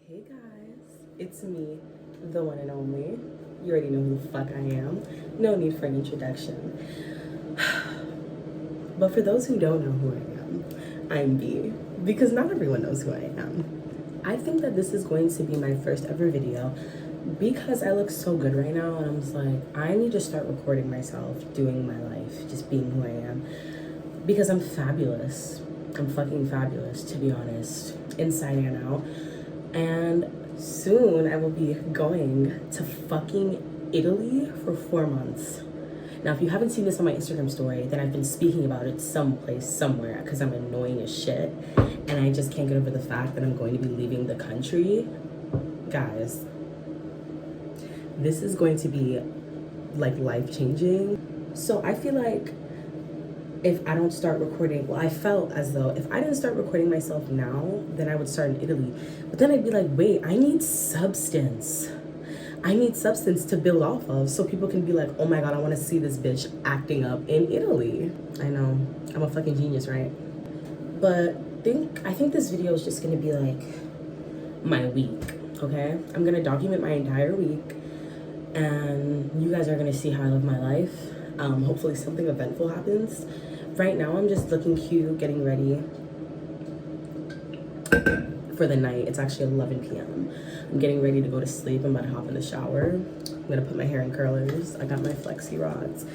Hey guys, it's me, the one and only. You already know who the fuck I am. No need for an introduction. But for those who don't know who I am, I'm B. Because not everyone knows who I am. I think that this is going to be my first ever video because I look so good right now, and I'm just like, I need to start recording myself doing my life, just being who I am. Because I'm fabulous. I'm fucking fabulous, to be honest, inside and out. And soon I will be going to fucking Italy for 4 months. Now, if you haven't seen this on my Instagram story, then I've been speaking about it someplace, somewhere, because I'm annoying as shit. And I just can't get over the fact that I'm going to be leaving the country. Guys, this is going to be like life-changing. So I feel like if I don't start recording, well, I felt as though if I didn't start recording myself now, then I would start in Italy. But then I'd be like, wait, I need substance. I need substance to build off of so people can be like, oh my God, I want to see this bitch acting up in Italy. I know, I'm a fucking genius, right? But I think this video is just gonna be like my week, okay? I'm gonna document my entire week and you guys are gonna see how I live my life. Hopefully something eventful happens. Right now I'm just looking cute, getting ready for the night. It's actually 11 p.m. I'm getting ready to go to sleep. I'm about to hop in the shower. I'm gonna put my hair in curlers. I got my flexi rods.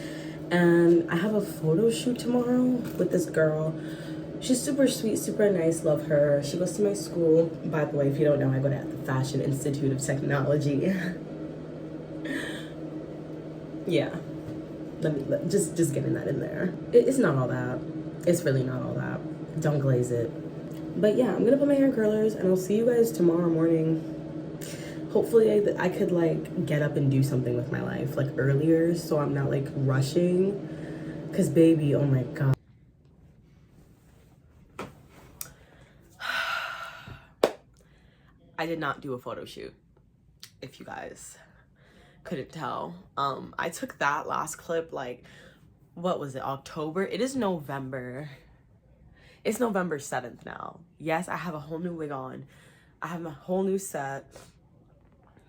And I have a photo shoot tomorrow with this girl. She's super sweet, super nice, love her. She goes to my school. By the way, if you don't know, I go to the Fashion Institute of Technology. Yeah. Just getting that in there. It's not all that. It's really not all that. Don't glaze it. But yeah, I'm gonna put my hair in curlers and I'll see you guys tomorrow morning. Hopefully I could like get up and do something with my life like earlier so I'm not like rushing. Cause baby, oh my God. I did not do a photo shoot, if you guys couldn't tell. I took that last clip like, what was it, October? It is November. It's November 7th now. Yes, I have a whole new wig on. I have a whole new set.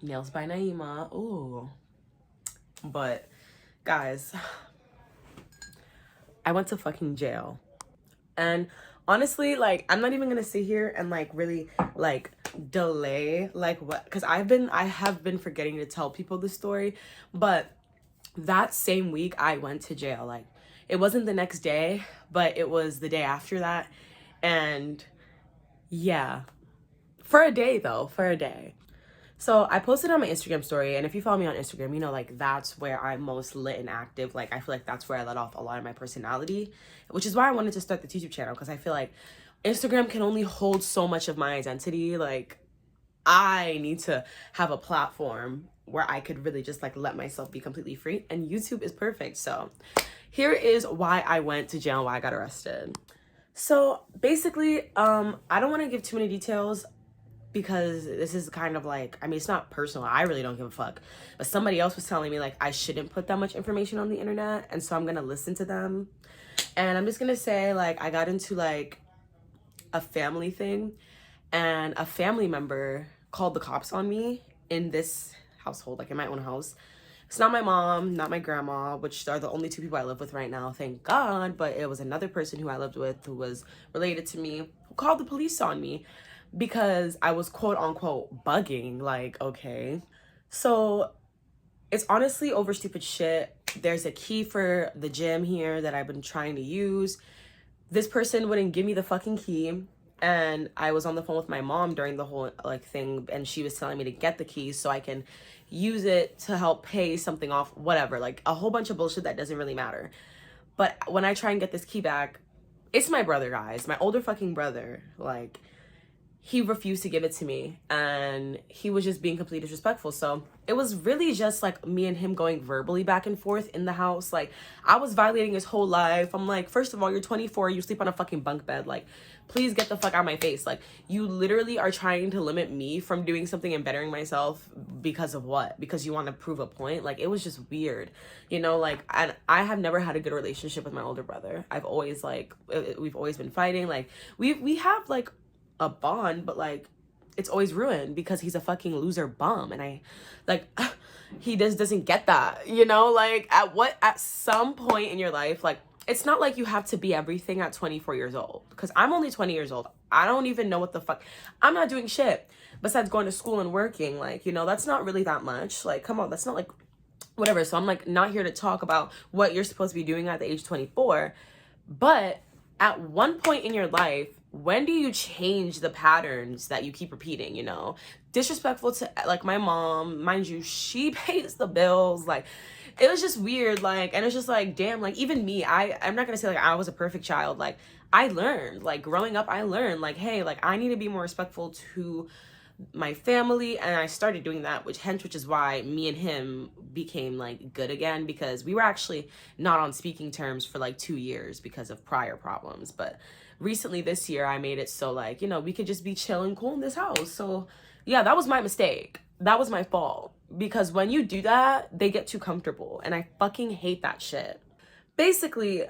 Nails by Naima. Ooh. But, guys, I went to fucking jail. And honestly, like, I'm not even gonna sit here and like really like delay like what, because I have been forgetting to tell people the story. But that same week I went to jail. Like, it wasn't the next day, but it was the day after that. And yeah, for a day though, for a day. So I posted on my Instagram story, and if you follow me on Instagram, you know, like, that's where I'm most lit and active. Like, I feel like that's where I let off a lot of my personality, which is why I wanted to start the YouTube channel, because I feel like Instagram can only hold so much of my identity. Like, I need to have a platform where I could really just like let myself be completely free, and YouTube is perfect. So here is why I went to jail, why I got arrested. So basically, I don't want to give too many details because this is kind of like, I mean, it's not personal. I really don't give a fuck. But somebody else was telling me like I shouldn't put that much information on the internet, and so I'm gonna listen to them. And I'm just gonna say, like, I got into like a family thing, and a family member called the cops on me in this household, like in my own house. It's not my mom, not my grandma, which are the only two people I live with right now, thank God. But it was another person who I lived with who was related to me who called the police on me because I was quote unquote bugging. Like, okay. So it's honestly over stupid shit. There's a key for the gym here that I've been trying to use. This person wouldn't give me the fucking key. And I was on the phone with my mom during the whole like thing, and she was telling me to get the keys so I can use it to help pay something off, whatever, like a whole bunch of bullshit that doesn't really matter. But when I try and get this key back, it's my brother, guys, my older fucking brother. Like, he refused to give it to me, and he was just being completely disrespectful. So it was really just like me and him going verbally back and forth in the house. Like, I was violating his whole life. I'm like, first of all, you're 24, you sleep on a fucking bunk bed. Like, please get the fuck out of my face. Like, you literally are trying to limit me from doing something and bettering myself because of what? Because you want to prove a point? Like, it was just weird, you know? Like, and I have never had a good relationship with my older brother. I've always like, we've always been fighting. Like, we have like a bond, but like, it's always ruined because he's a fucking loser bum. And I, like, he just doesn't get that, you know? Like, at some point in your life, like, it's not like you have to be everything at 24 years old. Because I'm only 20 years old. I don't even know what the fuck. I'm not doing shit besides going to school and working. Like, you know, that's not really that much. Like, come on, that's not like, whatever. So I'm like not here to talk about what you're supposed to be doing at the age 24. But at one point in your life, when do you change the patterns that you keep repeating, you know? Disrespectful to, like, my mom, mind you, she pays the bills. Like, it was just weird. Like, and it's just like, damn, like, even me, I'm not gonna say like I was a perfect child. Like, I learned, like, growing up, I learned, like, hey, like, I need to be more respectful to my family, and I started doing that, which is why me and him became like good again, because we were actually not on speaking terms for like 2 years because of prior problems. But recently this year I made it so, like, you know, we could just be chill and cool in this house. So yeah, that was my mistake. That was my fault, because when you do that, they get too comfortable, and I fucking hate that shit. Basically,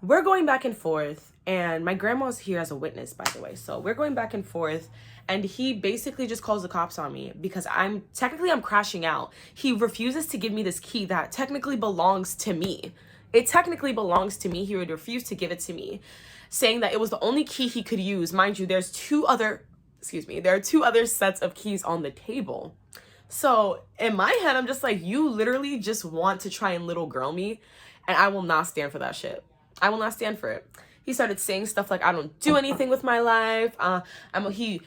we're going back and forth, and my grandma's here as a witness, by the way. So we're going back and forth, and he basically just calls the cops on me because I'm crashing out. He refuses to give me this key that technically belongs to me. It technically belongs to me. He would refuse to give it to me, saying that it was the only key he could use. Mind you, there are 2 other sets of keys on the table. So in my head, I'm just like, you literally just want to try and little girl me, and I will not stand for that shit. I will not stand for it. He started saying stuff like, I don't do anything with my life.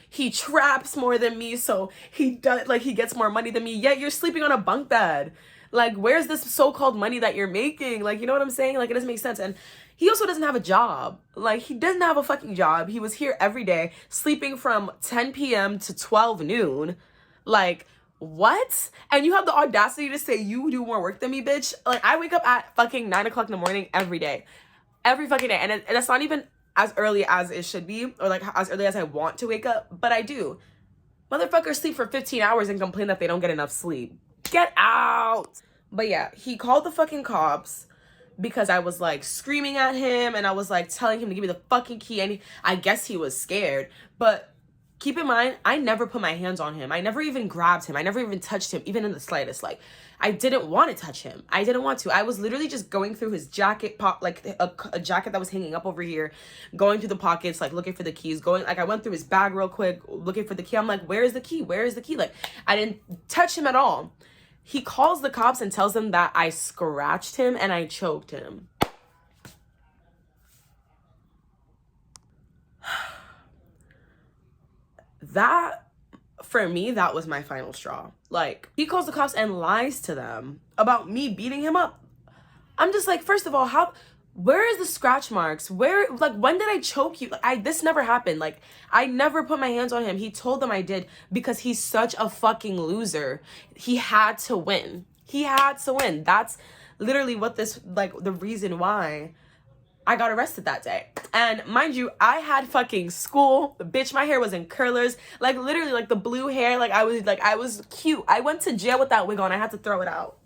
He traps more than me, so he gets more money than me. Yet you're sleeping on a bunk bed. Like, where's this so-called money that you're making? Like, you know what I'm saying? Like, it doesn't make sense. And he also doesn't have a job. Like, he doesn't have a fucking job. He was here every day, sleeping from 10 p.m. to 12 noon. Like, what? And you have the audacity to say you do more work than me, bitch? Like, I wake up at fucking 9 o'clock in the morning every day. Every fucking day. And it's not even as early as it should be, or like as early as I want to wake up, but I do. Motherfuckers sleep for 15 hours and complain that they don't get enough sleep. Get out! But yeah, he called the fucking cops because I was like screaming at him, and I was like telling him to give me the fucking key, and I guess he was scared. But keep in mind, I never put my hands on him. I never even grabbed him. I never even touched him, even in the slightest. Like, I didn't want to touch him. I didn't want to. I was literally just going through his jacket, like a jacket that was hanging up over here, going through the pockets, like looking for the keys, I went through his bag real quick, looking for the key. I'm like, where's the key? Where is the key? Like, I didn't touch him at all. He calls the cops and tells them that I scratched him and I choked him. That, for me, that was my final straw. Like, he calls the cops and lies to them about me beating him up. I'm just like, first of all, where is the scratch marks? Like, when did I choke you? Like, this never happened. Like, I never put my hands on him. He told them I did because he's such a fucking loser. He had to win. He had to win. That's literally what the reason why I got arrested that day. And mind you, I had fucking school. Bitch, my hair was in curlers. Like, literally, like, the blue hair. Like, I was cute. I went to jail with that wig on. I had to throw it out.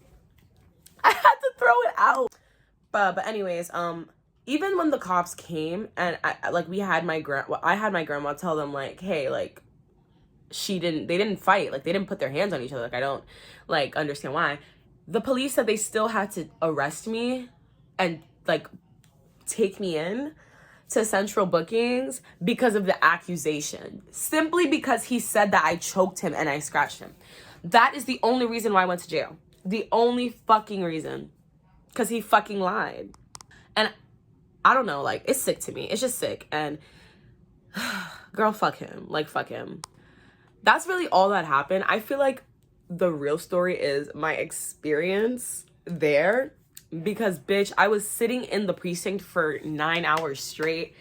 But anyways, even when the cops came and I had my grandma tell them, like, hey, like, they didn't fight. Like, they didn't put their hands on each other. Like, I don't, like, understand why. The police said they still had to arrest me and, like, take me in to central bookings because of the accusation. Simply because he said that I choked him and I scratched him. That is the only reason why I went to jail. The only fucking reason. Because he fucking lied. And I don't know, like, it's sick to me. It's just sick. And girl, fuck him. Like, fuck him. That's really all that happened. I feel like the real story is my experience there, because bitch, I was sitting in the precinct for 9 hours straight,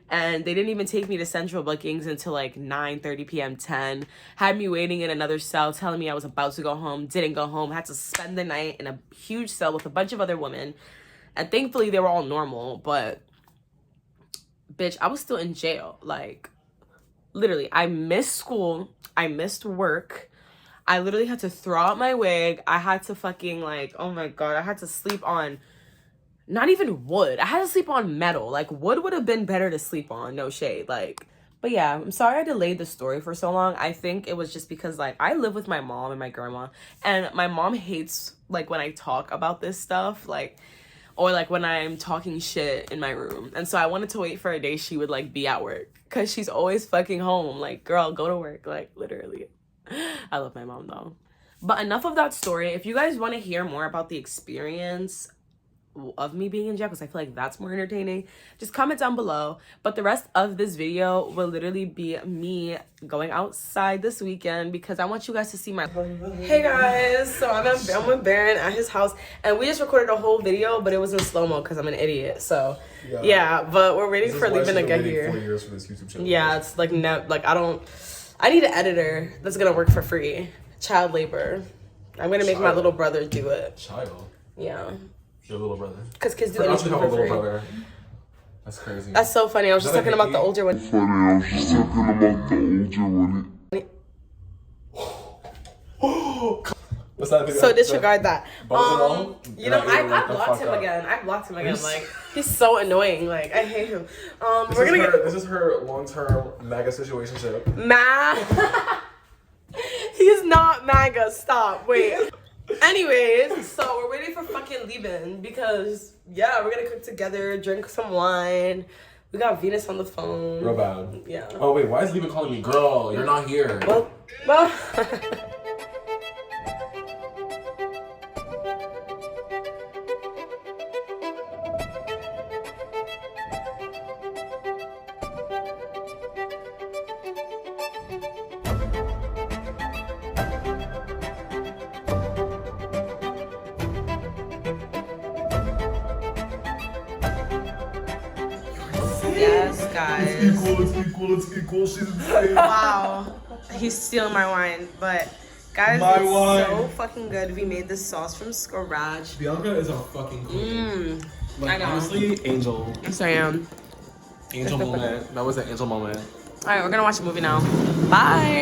and they didn't even take me to central bookings until like 9:30 p.m. 10. Had me waiting in another cell, telling me I was about to go home. Didn't go home. Had to spend the night in a huge cell with a bunch of other women, and thankfully they were all normal. But bitch, I was still in jail. Like, literally, I missed school. I missed work. I literally had to throw out my wig. I had to fucking, like, oh my God, I had to sleep on, not even wood. I had to sleep on metal. Like, wood would have been better to sleep on, no shade. Like, But yeah, I'm sorry I delayed the story for so long. I think it was just because like I live with my mom and my grandma, and my mom hates like when I talk about this stuff, like, or like when I'm talking shit in my room. And so I wanted to wait for a day she would like be at work, because she's always fucking home. Like, girl, go to work, like literally. I love my mom though. But enough of that story. If you guys want to hear more about the experience of me being in jail, because I feel like that's more entertaining, just comment down below. But the rest of this video will literally be me going outside this weekend, because I want you guys to see my... Hey guys, so I'm with Baron at his house, and we just recorded a whole video, but it was in slow-mo because I'm an idiot. So yeah, but we're waiting for Levin to get here. 4 years for this YouTube channel. Yeah, it's like I need an editor that's gonna work for free. Child labor. I'm gonna make my little brother do it. Child? Yeah. Your little brother. Because kids do anything for free. Brother. That's crazy. That's so funny. I was just talking about the older one. So disregard that. You know, I blocked him again. Like, he's so annoying. Like, I hate him. This is her long-term MAGA situationship. He's not MAGA. Stop. Wait. Anyways, so we're waiting for fucking Levin, because yeah, we're gonna cook together, drink some wine. We got Venus on the phone. Real bad. Yeah. Oh wait, why is Levin calling me girl? You're not here. Well. Yes, guys. Let's equal. She's insane. Wow. He's stealing my wine. But, guys, it's so fucking good. We made this sauce from scratch. Bianca is a fucking queen. Like, I know. Honestly, angel. Yes, I am. Angel moment. That was an angel moment. Alright, we're gonna watch a movie now. Bye.